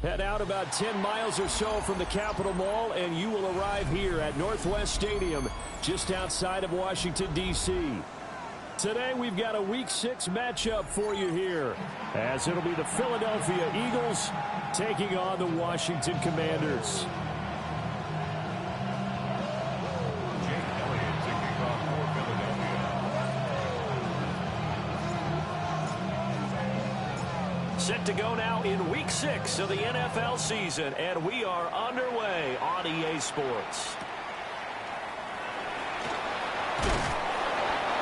Head out about 10 miles or so from the Capitol Mall, and you will arrive here at Northwest Stadium, just outside of Washington, D.C. Today, we've got a Week 6 matchup for you here, as it'll be the Philadelphia Eagles taking on the Washington Commanders. Set to go now in Week 6 of the NFL season, and we are underway on EA Sports.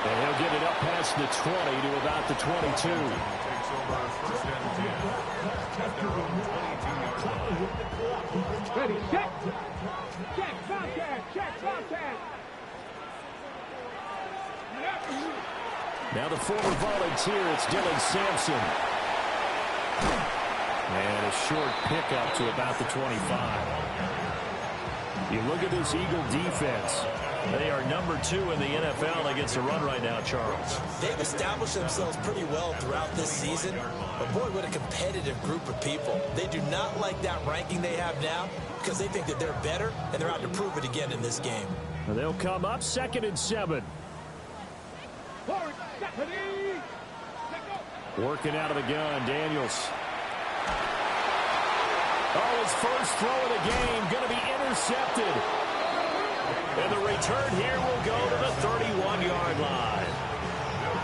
And he'll get it up past the 20 to about the 22. Takes over first and 10 at their own 22-yard line. Ready, check. Check, contact, check, contact. Now the former volunteer, it's Dylan Sampson. And a short pickup to about the 25. You look at this Eagle defense. They are number 2 in the NFL against the run right now, Charles. They've established themselves pretty well throughout this season. But, boy, what a competitive group of people. They do not like that ranking they have now because they think that they're better, and they're out to prove it again in this game. And they'll come up 2nd and 7. Working out of the gun, Daniels. Oh, his first throw of the game going to be intercepted. And the return here will go to the 31-yard line.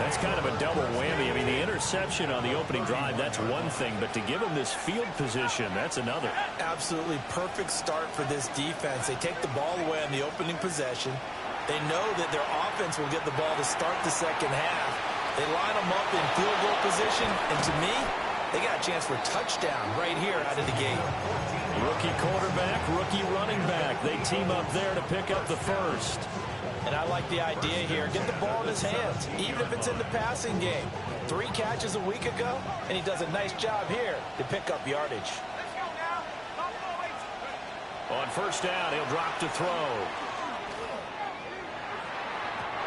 That's kind of a double whammy. I mean, the interception on the opening drive, that's one thing. But to give him this field position, that's another. Absolutely perfect start for this defense. They take the ball away on the opening possession. They know that their offense will get the ball to start the second half. They line them up in field goal position, and to me, they got a chance for a touchdown right here out of the gate. Rookie quarterback, rookie running back. They team up there to pick up the first. And I like the idea here. Get the ball in his hands, even if it's in the passing game. 3 catches a week ago, and he does a nice job here to pick up yardage. On first down, he'll drop to throw.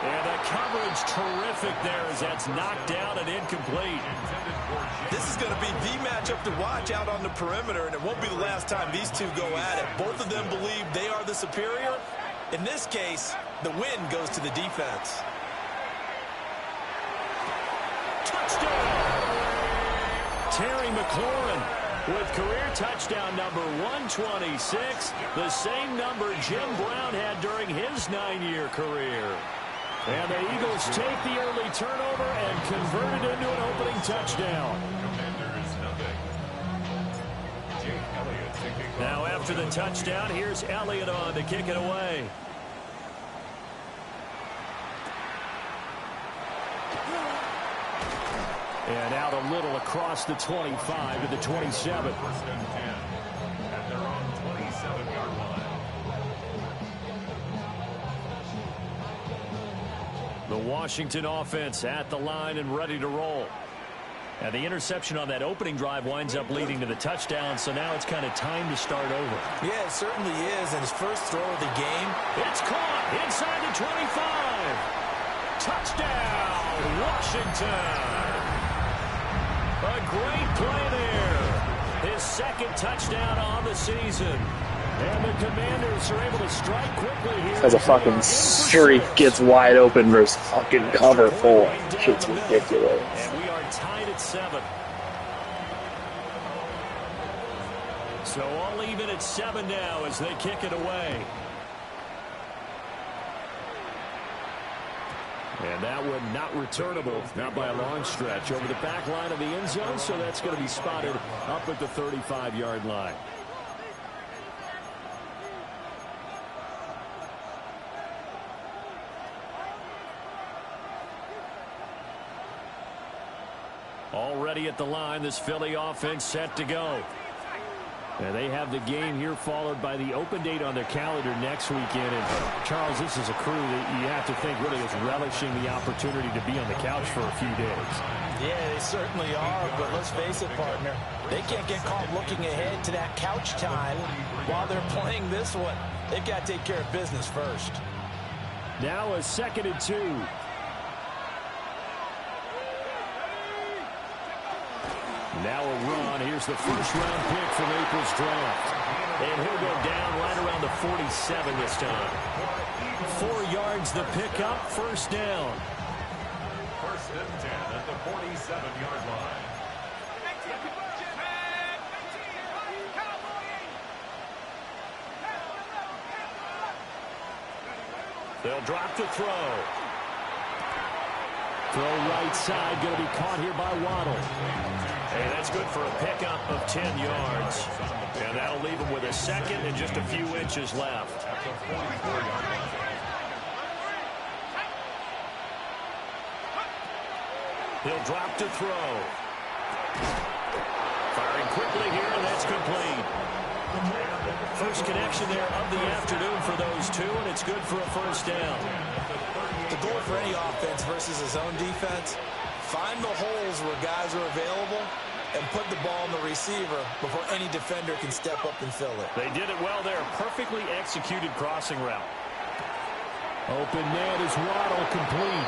And the coverage terrific there as that's knocked down and incomplete. This is going to be the matchup to watch out on the perimeter, and it won't be the last time these two go at it. Both of them believe they are the superior. In this case, the win goes to the defense. Touchdown! Terry McLaurin with career touchdown number 126, the same number Jim Brown had during his 9-year career. And the Eagles take the early turnover and convert it into an opening touchdown. Now after the touchdown, here's Elliott on to kick it away. And out a little across the 25 to the 27. First and 10 at their own 27-yard line. The Washington offense at the line and ready to roll. And the interception on that opening drive winds up leading to the touchdown, so now it's kind of time to start over. Yeah, it certainly is. And his first throw of the game. It's caught inside the 25. Touchdown, Washington. A great play there. His 2nd touchdown on the season. And the Commanders are able to strike quickly here. As a fucking streak gets wide open versus fucking cover 4. Shit's ridiculous. And we are tied at 7. So all even at 7 now as they kick it away. And that one not returnable, not by a long stretch, over the back line of the end zone, so that's going to be spotted up at the 35-yard line. Already at the line, this Philly offense set to go. And they have the game here followed by the open date on their calendar next weekend. And Charles, this is a crew that you have to think really is relishing the opportunity to be on the couch for a few days. Yeah, they certainly are, but let's face it, partner. They can't get caught looking ahead to that couch time while they're playing this one. They've got to take care of business first. Now a 2nd and 2. Now a run. Here's the first-round pick from April's draft. And he'll go down right around the 47 this time. 4 yards the pickup, first down. First and 10 at the 47-yard line. They'll drop the throw. Throw right side, going to be caught here by Waddle. And that's good for a pickup of 10 yards. And that'll leave him with a second and just a few inches left. He'll drop to throw. Firing quickly here, and that's complete. First connection there of the afternoon for those two, and it's good for a first down. The goal for any offense versus his own defense, find the holes where guys are available and put the ball in the receiver before any defender can step up and fill it. They did it well there. Perfectly executed crossing route. Open man is Waddle, complete.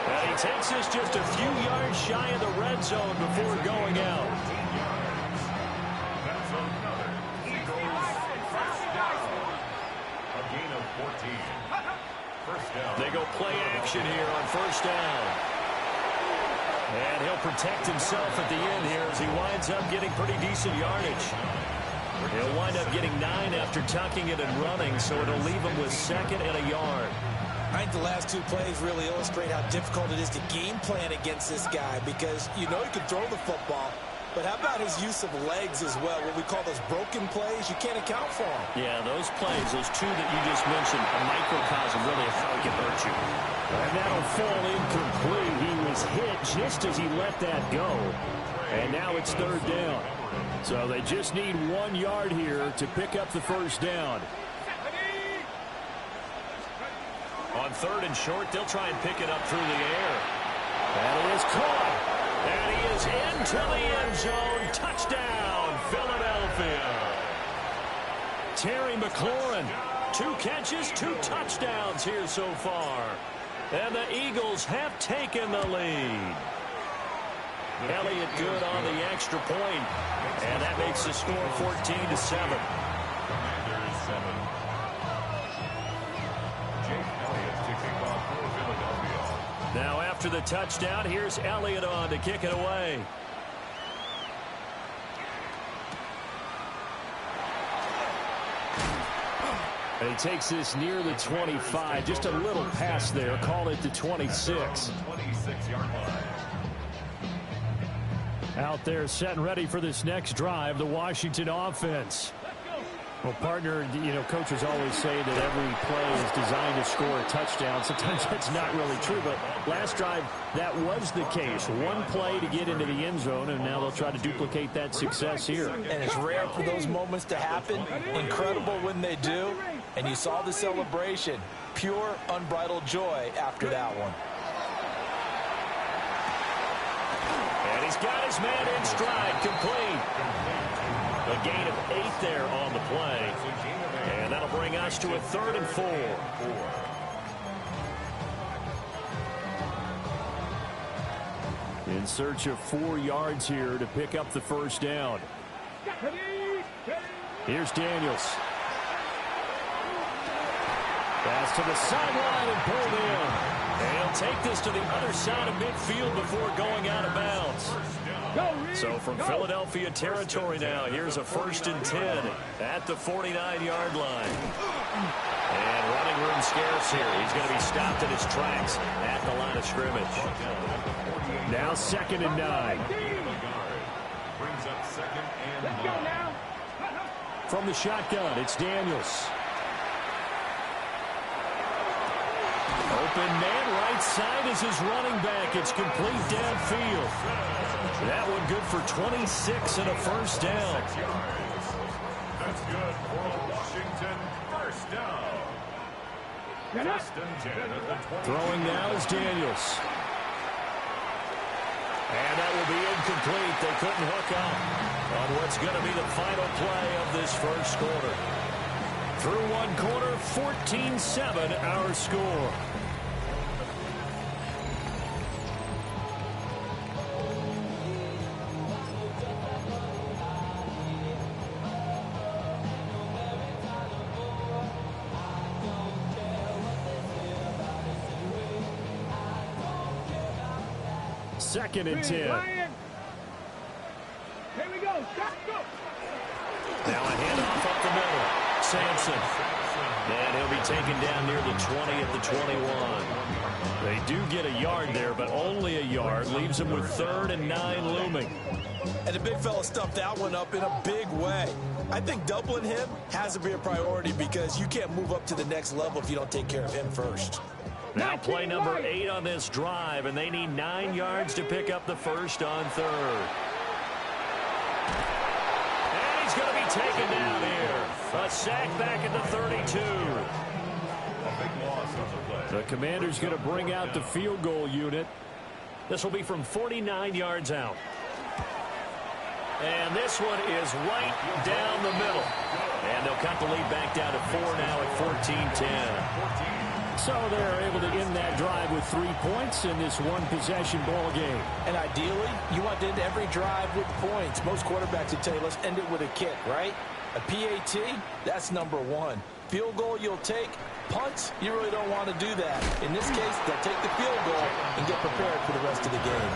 And he takes this just a few yards shy of the red zone before going out. That's another Eagles first down. A gain of 14. First down. They go play action here on first down. And he'll protect himself at the end here as he winds up getting pretty decent yardage. He'll wind up getting 9 after tucking it and running, so it'll leave him with second and a yard. I think the last 2 plays really illustrate how difficult it is to game plan against this guy because you know he can throw the football, but how about his use of legs as well? What we call those broken plays, you can't account for them. Yeah, those plays, those 2 that you just mentioned, a microcosm really of how he can hurt you. And that'll fall incomplete. He was hit just as he let that go. And now it's third down. So they just need 1 yard here to pick up the first down. On third and short, they'll try and pick it up through the air. And he is caught. And he is into the end zone. Touchdown, Philadelphia. Terry McLaurin, 2 catches, 2 touchdowns here so far. And the Eagles have taken the lead. Elliott good on the extra point. And that makes the score 14-7. Now after the touchdown, here's Elliott on to kick it away. And he takes this near the 25. Just a little pass there. Call it the 26. 26-yard line. Out there set and ready for this next drive, the Washington offense. Well, partner, coaches always say that every play is designed to score a touchdown. Sometimes that's not really true, but last drive, that was the case. 1 play to get into the end zone, and now they'll try to duplicate that success here. And it's rare for those moments to happen. Incredible when they do. And you saw the celebration. Pure, unbridled joy after that one. And he's got his man in stride, complete. A gain of 8 there on the play. And that'll bring us to a 3rd and 4. In search of 4 yards here to pick up the first down. Here's Daniels. Pass to the sideline and pulled in. And he'll take this to the other side of midfield before going out of bounds. So from Philadelphia territory now, here's a 1st and 10 at the 49-yard line. And running room scarce here. He's going to be stopped in his tracks at the line of scrimmage. Now 2nd and 9. Brings up 2nd and 9. From the shotgun, it's Daniels. Open man, right side is his running back. It's complete downfield. That one good for 26 and a first down. That's good for a Washington first down. 1st and 10 at the 20. Throwing now is Daniels. And that will be incomplete. They couldn't hook up on what's going to be the final play of this first quarter. Through 1 quarter, 14-7 our score. 2nd and 10. Here we go. Stop, go. Now a handoff up the middle. Sampson. And he'll be taken down near the 20 at the 21. They do get a yard there, but only a yard. Leaves them with 3rd and 9 looming. And the big fella stuffed that one up in a big way. I think doubling him has to be a priority because you can't move up to the next level if you don't take care of him first. Now play number 8 on this drive, and they need 9 yards to pick up the first on 3rd. And he's going to be taken down here. A sack back at the 32. The Commander's going to bring out the field goal unit. This will be from 49 yards out. And this one is right down the middle. And they'll cut the lead back down to 4 now at 14-10. So they're able to end that drive with 3 points in this one-possession ball game. And ideally, you want to end every drive with points. Most quarterbacks would tell you, let's end it with a kick, right? A PAT, that's number 1. Field goal you'll take. Punts, you really don't want to do that. In this case, they'll take the field goal and get prepared for the rest of the game.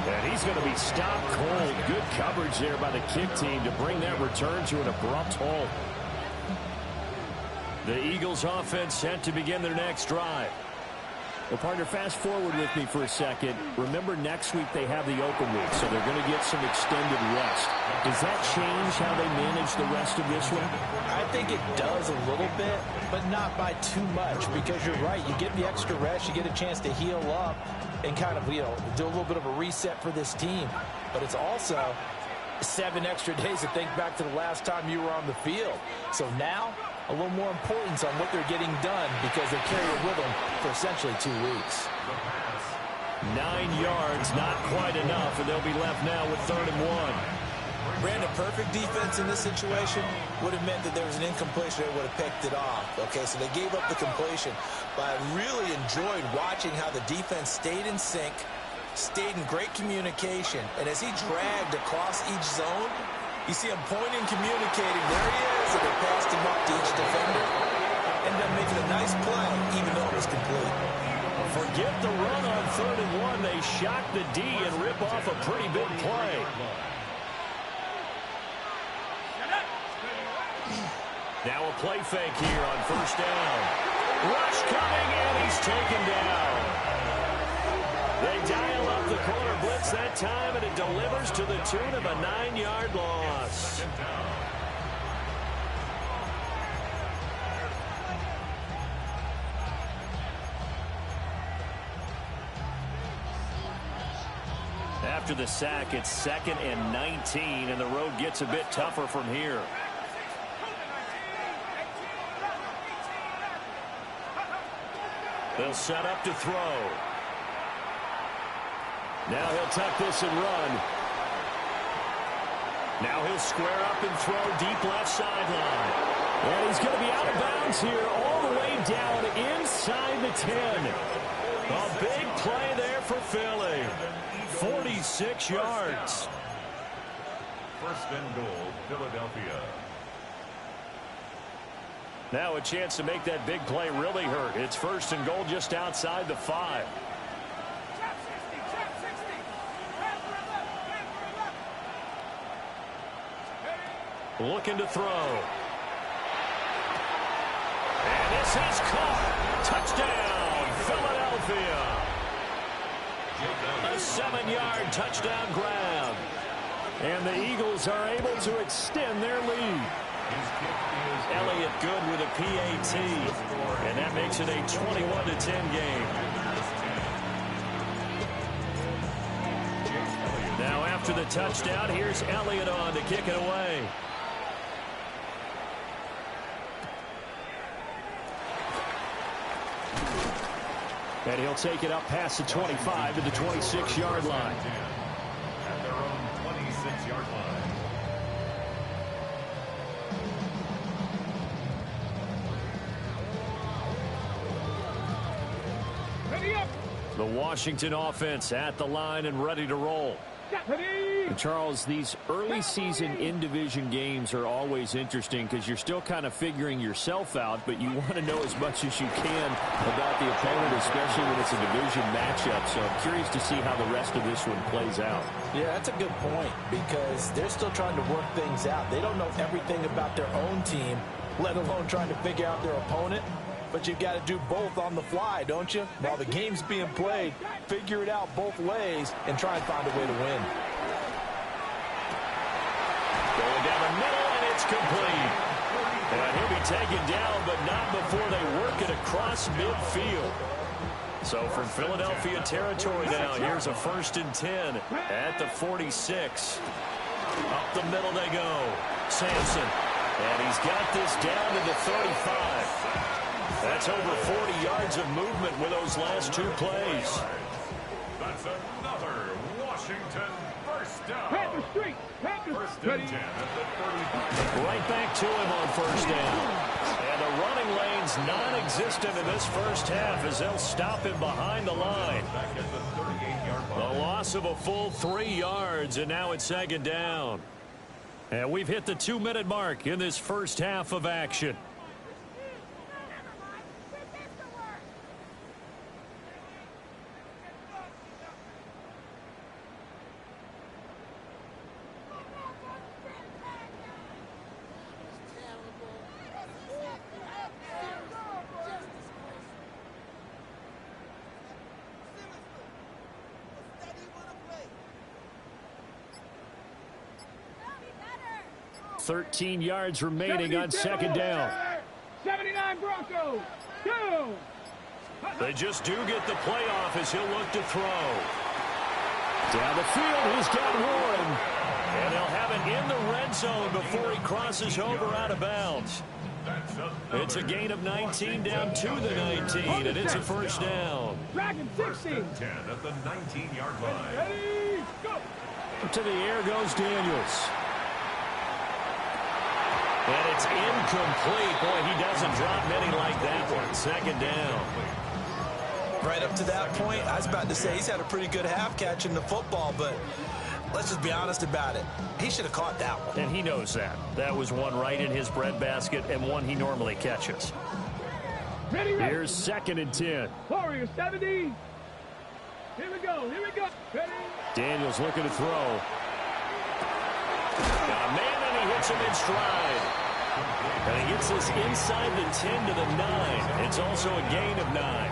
And he's going to be stopped cold. Good coverage there by the kick team to bring that return to an abrupt halt. The Eagles offense set to begin their next drive. Well, partner, fast forward with me for a second. Remember, next week they have the open week, so they're going to get some extended rest. Does that change how they manage the rest of this one? I think it does a little bit, but not by too much, because you're right. You get the extra rest, you get a chance to heal up and kind of, you know, do a little bit of a reset for this team. But it's also 7 extra days to think back to the last time you were on the field. So now, a little more importance on what they're getting done because they carry it with them for essentially 2 weeks. 9 yards, not quite enough, and they'll be left now with 3rd and 1. Brandon, perfect defense in this situation would have meant that there was an incompletion that would have picked it off. Okay, so they gave up the completion. But I really enjoyed watching how the defense stayed in sync, stayed in great communication, and as he dragged across each zone, you see him pointing, communicating. There he is, and they passed him up to each defender. Ended up making a nice play, even though it was complete. Forget the run on 3rd and 1. They shock the D and rip off a pretty big play. Now a play fake here on 1st down. Rush coming, and he's taken down. They dial up the corner blitz that time, and it delivers to the tune of a 9-yard loss. After the sack, it's 2nd and 19, and the road gets a bit tougher from here. They'll set up to throw. Now he'll tuck this and run. Now he'll square up and throw deep left sideline. And he's going to be out of bounds here all the way down inside the 10. A big play there for Philly. 46 yards. 1st and goal, Philadelphia. Now a chance to make that big play really hurt. It's 1st and goal just outside the 5. Looking to throw. And this is caught. Touchdown, Philadelphia. A 7-yard touchdown grab. And the Eagles are able to extend their lead. Elliott good with a PAT. And that makes it a 21-10 game. Now after the touchdown, here's Elliott on to kick it away. And he'll take it up past the 25 to the 26-yard line. At their own 26-yard line. Ready up. The Washington offense at the line and ready to roll. Ready. Charles, these early season in-division games are always interesting because you're still kind of figuring yourself out, but you want to know as much as you can about the opponent, especially when it's a division matchup. So I'm curious to see how the rest of this one plays out. Yeah, that's a good point because they're still trying to work things out. They don't know everything about their own team, let alone trying to figure out their opponent. But you've got to do both on the fly, don't you? While the game's being played, figure it out both ways and try and find a way to win. Going down the middle, and it's complete. And he'll be taken down, but not before they work it across midfield. So from Philadelphia territory now, here's a 1st and 10 at the 46. Up the middle they go. Sampson. And he's got this down to the 35. That's over 40 yards of movement with those last 2 plays. That's another Washington first down. Panther Street. First and 10 at the 35. Right back to him on 1st down. And the running lane's non-existent in this first half as they'll stop him behind the line. Back at the 38-yard line. The loss of a full 3 yards, and now it's 2nd down. And we've hit the 2-minute mark in this first half of action. Better. 13 yards remaining on 2nd down. 79 Broncos. 2. They just do get the playoff as he'll look to throw. Down the field, he's got Warren. And they'll have it in the red zone before he crosses over out of bounds. It's a gain of 19 down to the 19, and it's a 1st down. Dragon 60. 10 at the 19-yard line. Ready, go. To the air goes Daniels. And it's incomplete. Boy, he doesn't drop many like that one. 2nd down. Right up to that point, I was about to say he's had a pretty good half catching the football, but let's just be honest about it. He should have caught that one. And he knows that. That was one right in his breadbasket and one he normally catches. Ready, ready. Here's 2nd and 10. Warriors 70. Here we go. Here we go. Ready. Daniels looking to throw. Got a man, and he hits him in stride. And he gets this inside the 10 to the 9. It's also a gain of 9.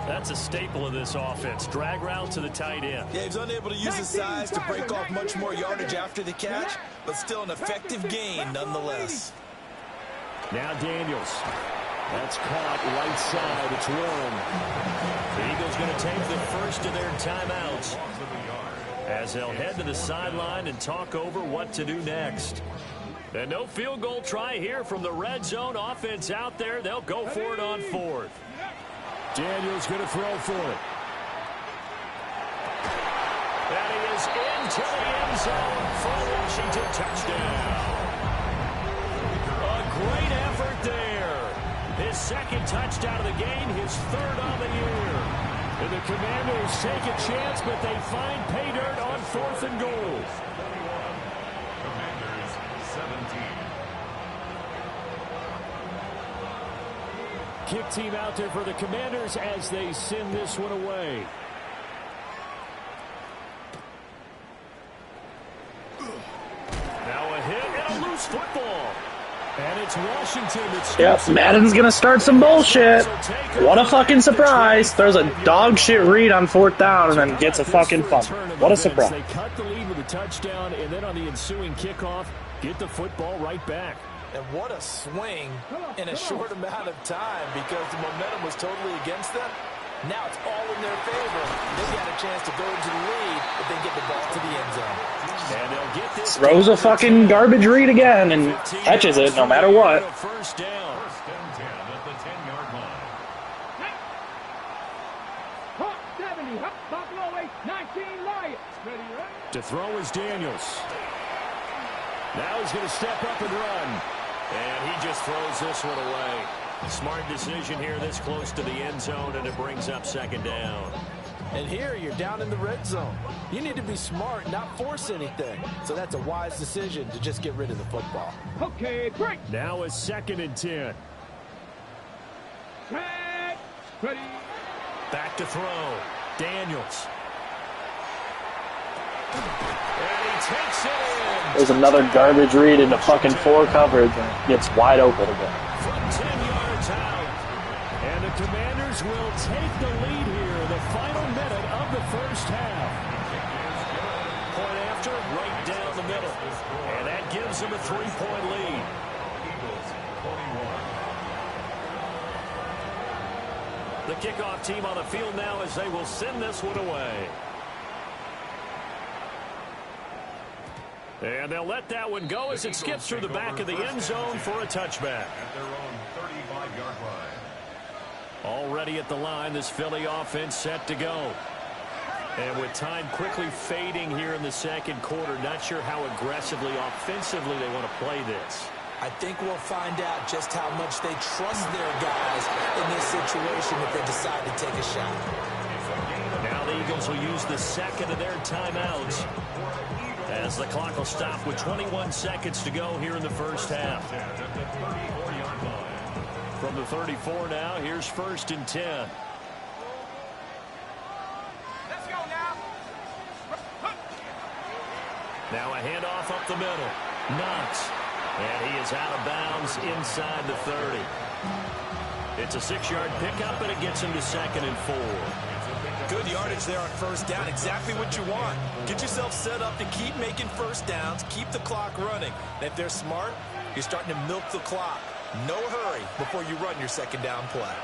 That's a staple of this offense. Drag route to the tight end. Yeah, he's unable to use his size to break off much more yardage after the catch, but still an effective gain nonetheless. Now Daniels. That's caught right side. It's Warren. The Eagles going to take the first of their timeouts as they'll head to the sideline and talk over what to do next. And no field goal try here from the red zone. Offense out there. They'll go for it on 4th. Daniels going to throw for it. And he is into the end zone for a Washington touchdown. A great effort there. His 2nd touchdown of the game, his 3rd on the year. And the Commanders take a chance, but they find pay dirt on 4th and goal. Commanders 17. Kick team out there for the Commanders as they send this one away. Now a hit and a loose football. And it's Washington that's... Yep, Madden's gonna start some bullshit. What a fucking surprise. Throws a dog shit read on 4th down and then gets a fucking fumble. What a surprise. They cut the lead with a touchdown, and then on the ensuing kickoff, get the football right back. And what a swing in a short amount of time because the momentum was totally against them. Now it's all in their favor. They've got a chance to go into the lead if they get the ball to the end zone. And they'll get this Throws a fucking garbage read again and catches it no matter what. First down. 1st and 10 at the 10-yard line. Hawk 70. Buffalo 8. 19 Lions. Ready, ready. To throw is Daniels. Now he's going to step up and run. And he just throws this one away. Smart decision here this close to the end zone, and it brings up 2nd down. And here you're down in the red zone. You need to be smart, not force anything. So that's a wise decision to just get rid of the football. Okay, break. Now a 2nd and 10. Set. Ready. Back to throw. Daniels. And he takes it in. There's another garbage read into fucking 4 coverage and gets wide open again. From 10 yards out. And the Commanders will take the lead here in the final minute of the first half. Point after, right down the middle. And that gives them a 3-point lead. The kickoff team on the field now as they will send this one away. And they'll let that one go as it skips through the back of the end zone for a touchback. At their own 35-yard line. Already at the line, this Philly offense set to go. And with time quickly fading here in the second quarter, not sure how aggressively, offensively they want to play this. I think we'll find out just how much they trust their guys in this situation if they decide to take a shot. Now the Eagles will use the second of their timeouts as the clock will stop with 21 seconds to go here in the first half. From the 34 now, here's 1st and 10. Let's go now. Now a handoff up the middle. Knox. And he is out of bounds inside the 30. It's a 6-yard pickup, and it gets him to 2nd and 4. Good yardage there on first down. Exactly what you want. Get yourself set up to keep making first downs, keep the clock running. And if they're smart, you're starting to milk the clock. No hurry before you run your second down play.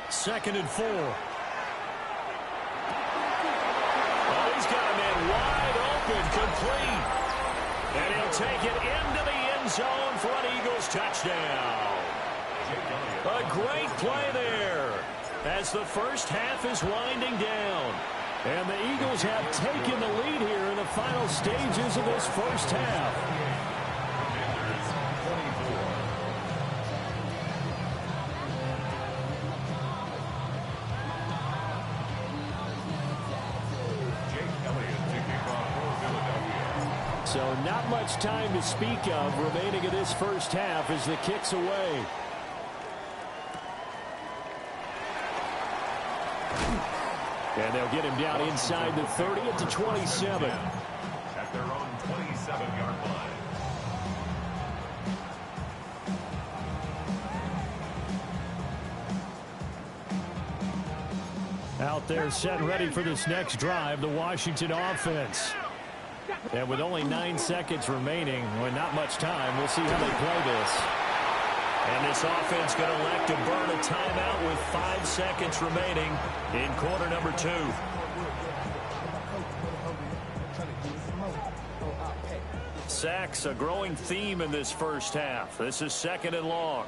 Second and 4. Oh, he's got a man wide open, complete. And he'll take it into the end zone for an Eagles touchdown. A great play there as the first half is winding down. And the Eagles have taken the lead here in the final stages of this first half. So not much time to speak of remaining in this first half as the kick's away. And they'll get him down inside the 30 at the 27. At their own 27-yard line. Out there set and ready for this next drive, the Washington offense. And with only 9 seconds remaining, well, not much time, we'll see how they play this. And this offense going to elect to burn a timeout with 5 seconds remaining in quarter number 2. Sacks, a growing theme in this first half. This is 2nd and long.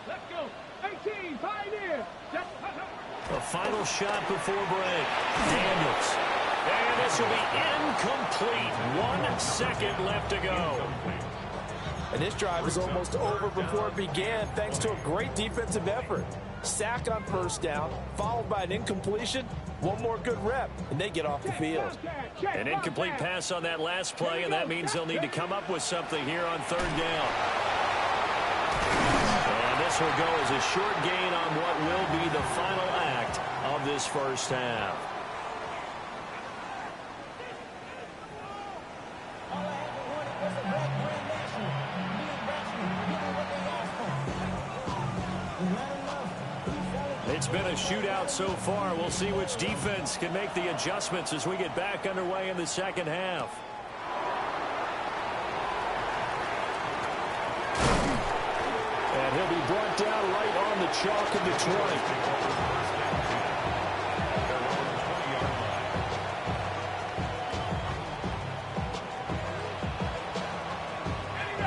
Let's go. 18, pioneer. A final shot before break. Daniels. And this will be incomplete. 1 second left to go. And this drive is almost over before it began thanks to a great defensive effort. Sack on first down, followed by an incompletion. One more good rep, and they get off the field. An incomplete pass on that last play, and that means they'll need to come up with something here on 3rd down. And this will go as a short gain on what will be the final act of this first half. It's been a shootout so far. We'll see which defense can make the adjustments as we get back underway in the second half. And he'll be brought down right on the chalk of the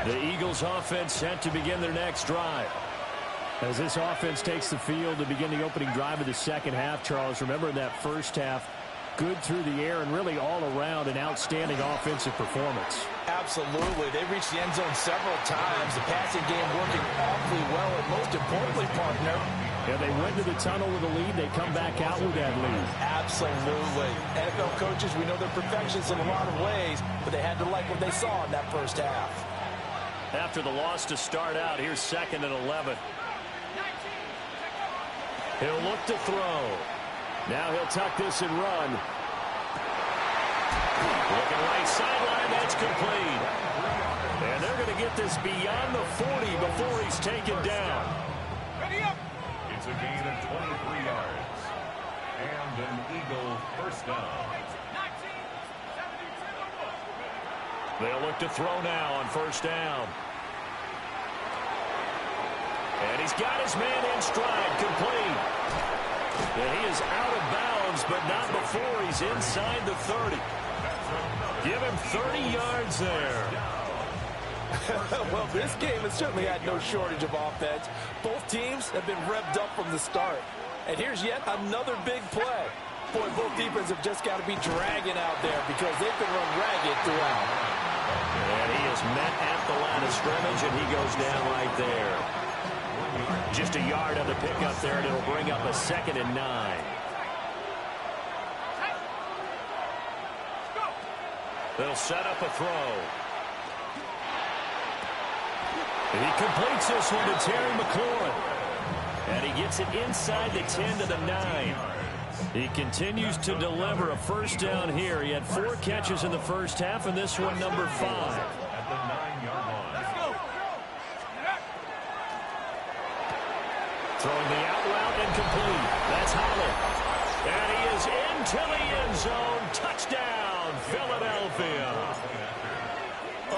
20. The Eagles offense set to begin their next drive. As this offense takes the field to begin the opening drive of the second half, Charles, remember in that first half, good through the air and really all around an outstanding offensive performance. Absolutely. They reached the end zone several times. The passing game working awfully well, and most importantly, partner, yeah, they went to the tunnel with a lead. They come back out with that lead. Absolutely. NFL coaches, we know they're perfectionists in a lot of ways, but they had to like what they saw in that first half. After the loss to start out, here's 2nd and 11. He'll look to throw. Now he'll tuck this and run. Looking right sideline, that's complete. And they're going to get this beyond the 40 before he's taken down. It's a gain of 23 yards. And an Eagle first down. They'll look to throw now on first down. And he's got his man in stride, complete. And he is out of bounds, but not before he's inside the 30. Give him 30 yards there. Well, this game has certainly had no shortage of offense. Both teams have been revved up from the start. And here's yet another big play. Boy, both defenses have just got to be dragging out there because they've been run ragged throughout. And he is met at the line of scrimmage, and he goes down right there. Just a yard on the pickup there, and it'll bring up a 2nd and 9. They'll set up a throw. And he completes this one to Terry McLaurin. And he gets it inside the 10 to the 9. He continues to deliver a first down here. He had 4 catches in the first half, and this one number 5. At the 9-yard line. Throwing the out route and complete. That's Holland. And he is into the end zone. Touchdown, Philadelphia.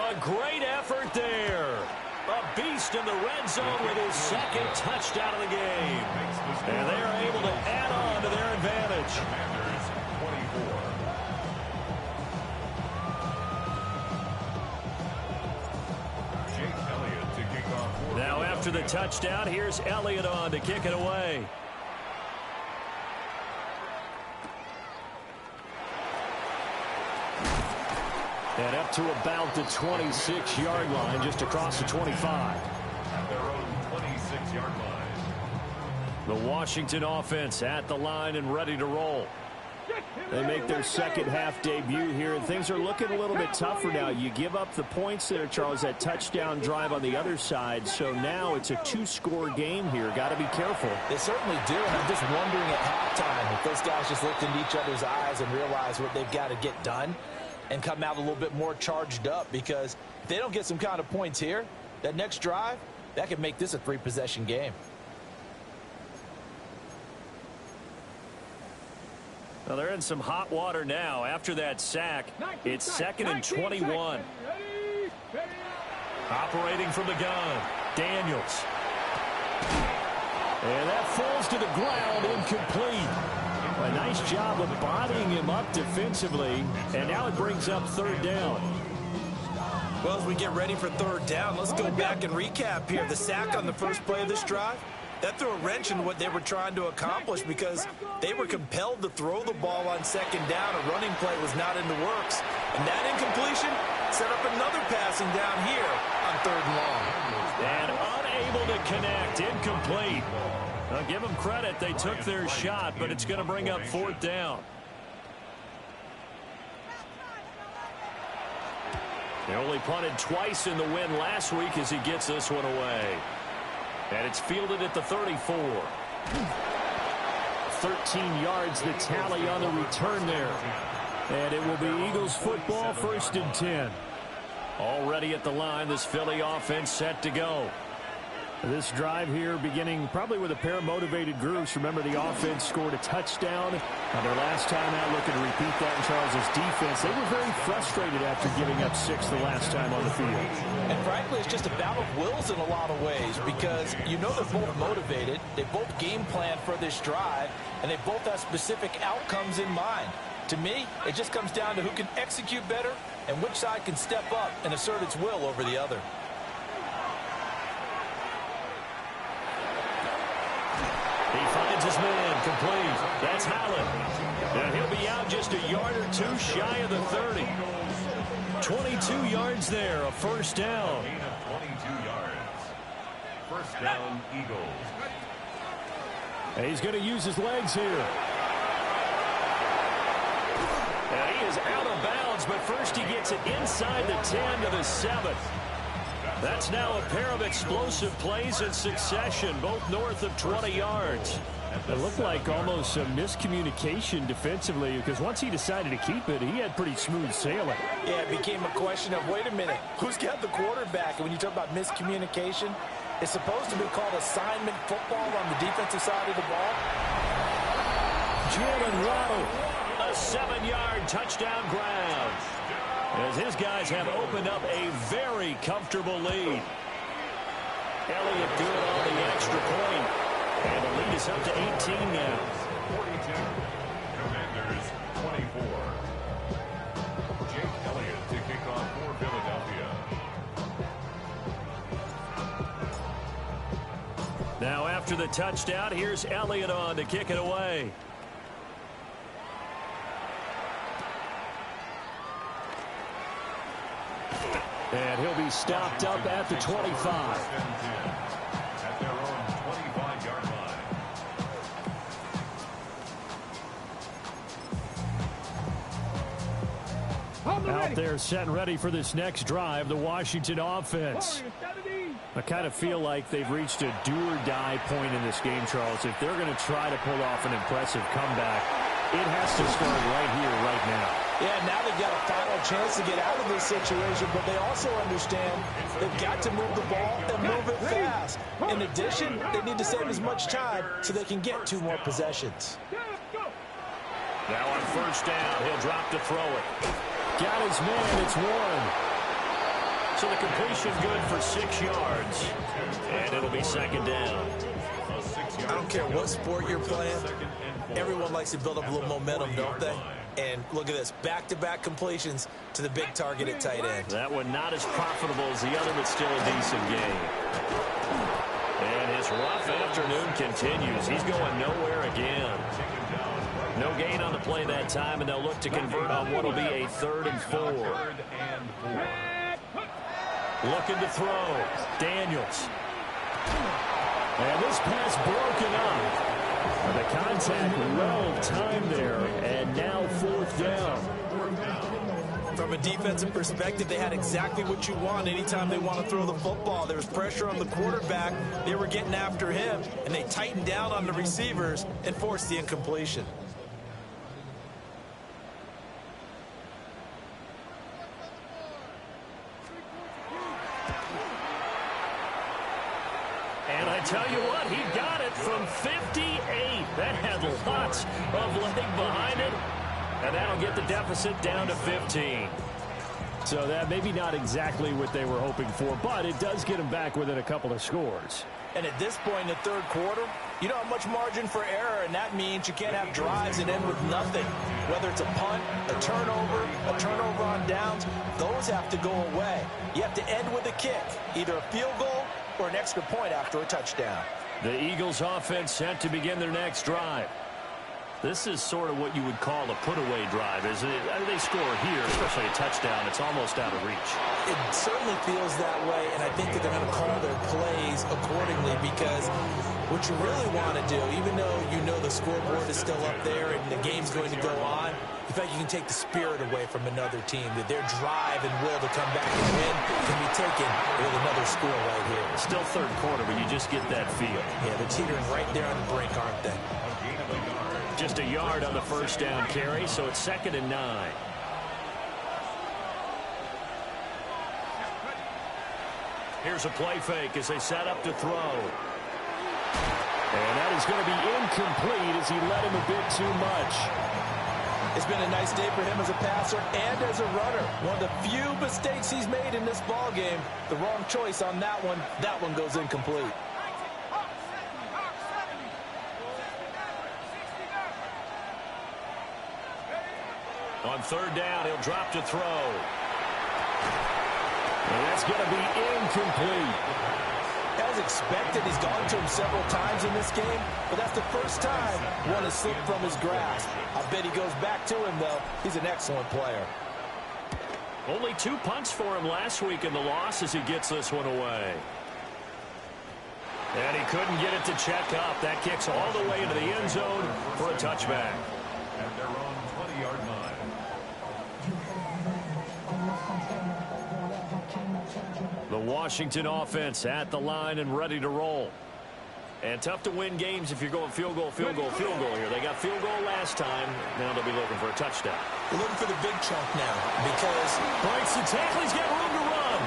A great effort there. A beast in the red zone with his 2nd touchdown of the game. And they are able to add on to their advantage. Commanders 24. Jake Elliott to kick off. Now after the touchdown, here's Elliott on to kick it away. And up to about the 26-yard line, just across the 25. At their own 26-yard line. The Washington offense at the line and ready to roll. They make their second half debut here, and things are looking a little bit tougher now. You give up the points there, Charles, that touchdown drive on the other side. So now it's a 2-score game here. Got to be careful. They certainly do, and I'm just wondering at halftime if those guys just looked into each other's eyes and realized what they've got to get done and come out a little bit more charged up, because if they don't get some kind of points here, that next drive, that could make this a 3-possession game. Well, they're in some hot water now. After that sack, it's 2nd and 21. Operating from the gun, Daniels. And that falls to the ground, incomplete. A nice job of bodying him up defensively, and now it brings up 3rd down. Well, as we get ready for 3rd down, let's go back and recap here. The sack on the first play of this drive, that threw a wrench in what they were trying to accomplish, because they were compelled to throw the ball on 2nd down. A running play was not in the works. And that incompletion set up another passing down here on 3rd and long. And unable to connect, incomplete. I'll give them credit. They took their shot, but it's going to bring up 4th down. They only punted twice in the win last week as he gets this one away. And it's fielded at the 34. 13 yards the tally on the return there. And it will be Eagles football, 1st and 10. Already at the line, this Philly offense set to go. This drive here beginning probably with a pair of motivated groups. Remember, the offense scored a touchdown on their last time out, looking to repeat that in Charles's defense. They were very frustrated after giving up 6 the last time on the field. And frankly, it's just a battle of wills in a lot of ways, because you know they're both motivated. They both game plan for this drive, and they both have specific outcomes in mind. To me, it just comes down to who can execute better and which side can step up and assert its will over the other. He finds his man. Incomplete. That's Howland. And he'll be out just a yard or two shy of the 30. 22 yards there, a first down. 22 yards. First down, Eagles. And he's going to use his legs here. And he is out of bounds, but first he gets it inside the 10 to the 7. That's now a pair of explosive plays in succession, both north of 20 yards. It looked like almost some miscommunication defensively, because once he decided to keep it, he had pretty smooth sailing. Yeah, it became a question of, wait a minute, who's got the quarterback? And when you talk about miscommunication, it's supposed to be called assignment football on the defensive side of the ball. Jalen Waddle, a 7-yard touchdown grab, as his guys have opened up a very comfortable lead. Elliott good on the extra point, and the lead is up to 18 now. 42, Commanders 24. Jake Elliott to kick off for Philadelphia. Now after the touchdown, here's Elliott on to kick it away. And he'll be stopped up at the 25. At their own 25-yard line. Out there set and ready for this next drive, the Washington offense. I kind of feel like they've reached a do-or-die point in this game, Charles. If they're going to try to pull off an impressive comeback, it has to start right here, right now. Yeah, now they've got a final chance to get out of this situation, but they also understand they've got to move the ball and move it fast. In addition, they need to save as much time so they can get 2 more possessions. Now on first down, he'll drop to throw it. Got his man, it's Warren. So the completion good for 6 yards. And it'll be second down. I don't care what sport you're playing. Everyone likes to build up a little momentum, don't they? And look at this, back-to-back completions to the big target at tight end. That one not as profitable as the other, but still a decent game. And his rough afternoon continues. He's going nowhere again. No gain on the play that time, and they'll look to convert on what will be a 3rd and 4. Looking to throw. Daniels. And this pass broken up. The contact well timed there, and now 4th down. From a defensive perspective, they had exactly what you want anytime they want to throw the football. There was pressure on the quarterback. They were getting after him, and they tightened down on the receivers and forced the incompletion. And I tell you what, he got it from 58. That had lots of leg behind it. And that'll get the deficit down to 15. So that maybe not exactly what they were hoping for, but it does get them back within a couple of scores. And at this point in the 3rd quarter, you don't have much margin for error, and that means you can't have drives that end with nothing. Whether it's a punt, a turnover on downs, those have to go away. You have to end with a kick, either a field goal or an extra point after a touchdown. The Eagles offense set to begin their next drive. This is sort of what you would call a put-away drive, isn't it? They score here, especially a touchdown. It's almost out of reach. It certainly feels that way, and I think that they're going to call their plays accordingly, because what you really want to do, even though you know the scoreboard is still up there and the game's going to go on, in fact, you can take the spirit away from another team, that their drive and will to come back and win can be taken with another score right here. Still 3rd quarter, but you just get that feel. Yeah, they're teetering right there on the brink, aren't they? Just a yard on the first down carry, so it's 2nd and 9. Here's a play fake as they set up to throw. And that is going to be incomplete as he led him a bit too much. It's been a nice day for him as a passer and as a runner. One of the few mistakes he's made in this ball game. The wrong choice on that one. That one goes incomplete. On 3rd down, he'll drop to throw. And that's going to be incomplete. As expected, he's gone to him several times in this game, but that's the first time one has slipped from his grasp. I bet he goes back to him, though. He's an excellent player. Only 2 punts for him last week in the loss as he gets this one away. And he couldn't get it to check up. That kicks all the way into the end zone for a touchback. And they're on 20-yard line. The Washington offense at the line and ready to roll. And tough to win games if you're going field goal, field goal, field goal here. They got field goal last time. Now they'll be looking for a touchdown. We're looking for the big chunk now because breaks the tackle. He's got room to run.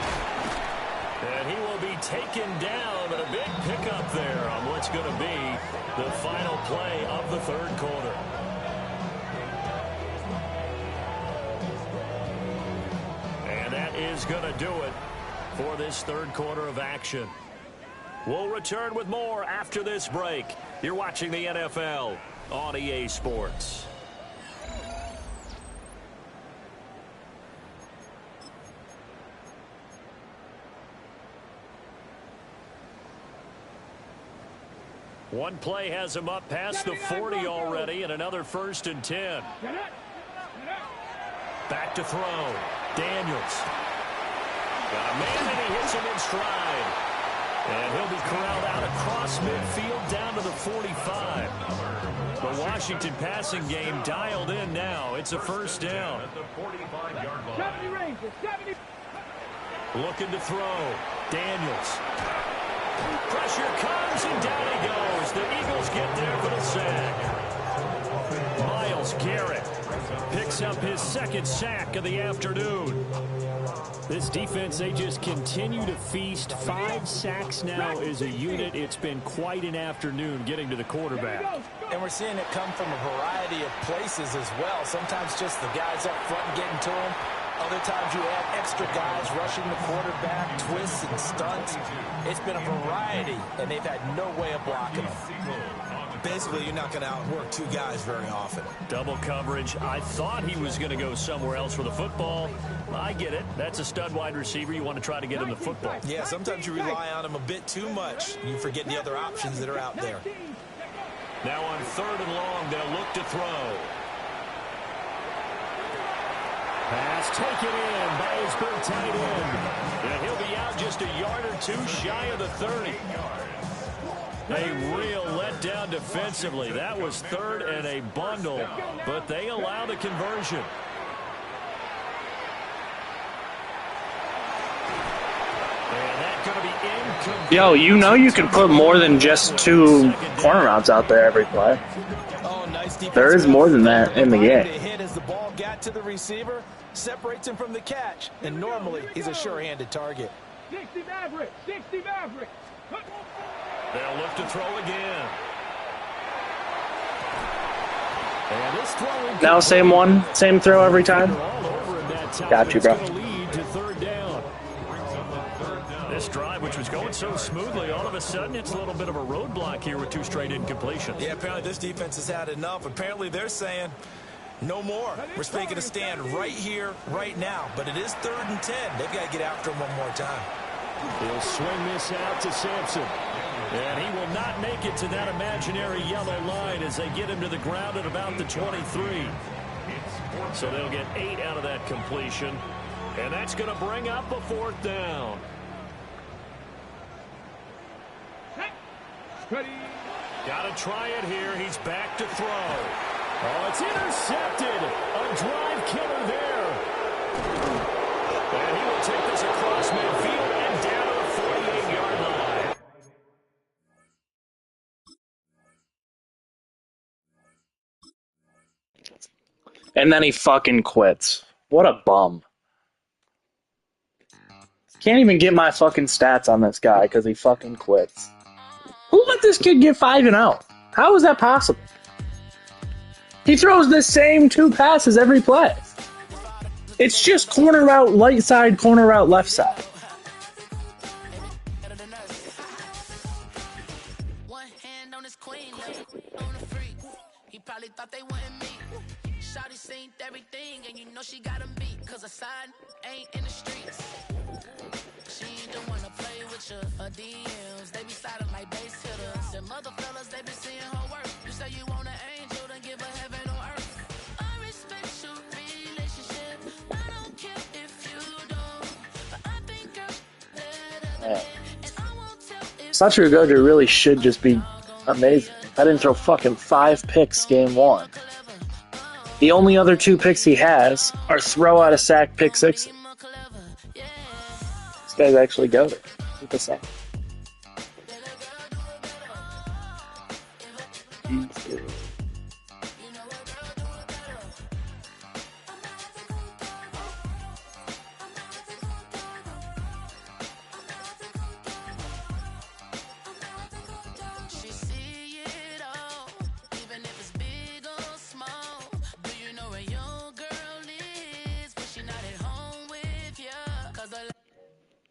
And he will be taken down, but a big pickup there on what's going to be the final play of the third quarter. And that is going to do it for this third quarter of action. We'll return with more after this break. You're watching the NFL on EA Sports. One play has him up past the 40 already, and another 1st and 10. Back to throw. Daniels. Got a man, and he hits him in stride. And he'll be corralled out across midfield down to the 45. The Washington passing game dialed in now. It's a 1st down. Looking to throw. Daniels. Pressure comes, and down he goes. The Eagles get there for the sack. Myles Garrett picks up his 2nd sack of the afternoon. This defense, they just continue to feast. 5 sacks now as a unit. It's been quite an afternoon getting to the quarterback. And we're seeing it come from a variety of places as well. Sometimes just the guys up front getting to him. Other times you add extra guys rushing the quarterback, twists and stunts. It's been a variety, and they've had no way of blocking them. Basically, you're not going to outwork 2 guys very often. Double coverage. I thought he was going to go somewhere else for the football. I get it. That's a stud wide receiver. You want to try to get him the football. Yeah, sometimes you rely on him a bit too much. You forget the other options that are out there. Now on 3rd and long, they'll look to throw. Pass taken in by his big tight end. And he'll be out just a yard or 2 shy of the 30. A real letdown defensively. That was 3rd and a bundle, but they allow the conversion. And that's going to be incomplete. Yo, you know you can put more than just 2 corner routes out there every play. Oh, nice. There is more than that in the game. Hit as the ball got to the receiver, separates him from the catch, and normally he's a sure-handed target. 60 Maverick, 60 Maverick. They'll look to throw again. And this throw Now same one, same throw every time. Got you, bro. This drive, which was going so smoothly, all of a sudden it's a little bit of a roadblock here with 2 straight incompletions. Yeah, apparently this defense has had enough. Apparently they're saying no more. We're making a stand right here, right now. But it is 3rd and 10. They've got to get after him one more time. He'll swing this out to Sampson. And he will not make it to that imaginary yellow line as they get him to the ground at about the 23. So they'll get 8 out of that completion. And that's going to bring up a 4th down. Got to try it here. He's back to throw. Oh, it's intercepted. A drive killer there. And he will take this across midfield and down to the 48-yard line. And then he fucking quits. What a bum. Can't even get my fucking stats on this guy because he fucking quits. Who let this kid get 5-0? How is that possible? He throws the same 2 passes every play. It's just corner route, right side, corner route, left side. One hand on his queen, on the freak. He probably thought they wanted me. Shawty seen everything, and you know she got him beat. Cause her side ain't in the streets. She don't wanna play with picture of DMs. They be silent like bass hitters. And mother fellas, they be seeing her work. You say you want an angel, then give her heaven on earth. I respect your relationship. I don't care if you don't. But I think I'm better. And I won't tell if Satoru Gojo really should just be amazing. I didn't throw fucking 5 picks game 1. The only other 2 picks he has are throw out a sack pick 6. This guy's actually goated with the sack. He's good.